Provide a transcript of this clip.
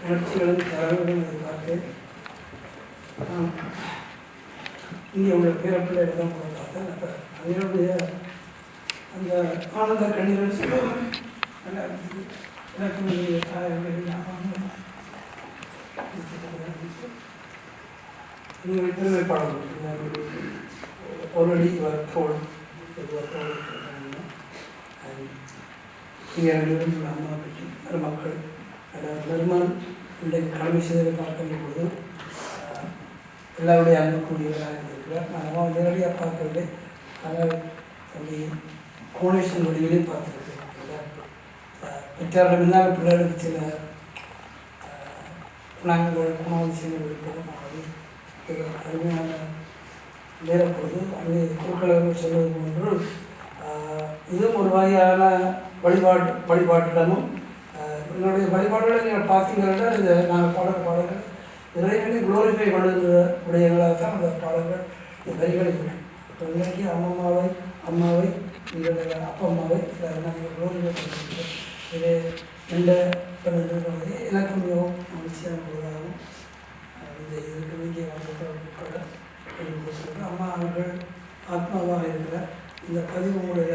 உணர்ச்சிகளும் தரவுகளும் எதிர்பார்த்தேன். இங்கே உள்ள பிறப்பில் இடம் போய் பார்த்தேன். அப்போ அதனுடைய அந்த ஆனந்த கண்ணீர்கள் சொல்லுவாங்க. நல்லா இருந்துச்சு. எனக்கு நீங்கள் பெருமை பாடல் ஆல்ரெடி ஃபோன் இங்கே ரெண்டு அம்மா பற்றி மக்கள் பெருமாள் இன்றைக்கு கடமை செய்ததை பார்க்கின்ற பொழுது எல்லாருடைய அன்புக்குரியவராக இருந்திருக்கிறார். நான் அம்மாவை நேரடியாக பார்க்கவில்லை, ஆனால் அப்படி கோணேஷன் வடிவிலே பார்த்துருக்கேன். பெற்றாரிடம் இருந்தால் பிள்ளைகளுக்கு சில நாங்கள் குணாதிசயங்கள் இருப்பதும் அருமையான நேரப்பொழுது அங்கே குறுக்களவர்கள் சொல்வது போன்று இதுவும் ஒரு வகையான வழிபாட்டிடமும் என்னுடைய வழிபாடுகளை நீங்கள் பார்த்தீங்கன்னா இந்த நாங்கள் பாடல்கள் இறைவனை குளோரிஃபை பண்ணுகிற உடையங்களாக தான் அந்த பாடல்கள் இந்த வரிகளை இப்போ இன்னைக்கு அம்மாவை நீங்கள் அப்பா அம்மாவை நாங்கள் குளோரிஃபை பண்ணுறோம். இது எந்த பண்ணுறது எனக்கு மிகவும் மகிழ்ச்சியான பொழுதாகவும் இந்த இதுக்கு இங்கே வந்து அம்மா அவர்கள் ஆத்மாவாக இருக்கிற இந்த பதிவு உங்களுடைய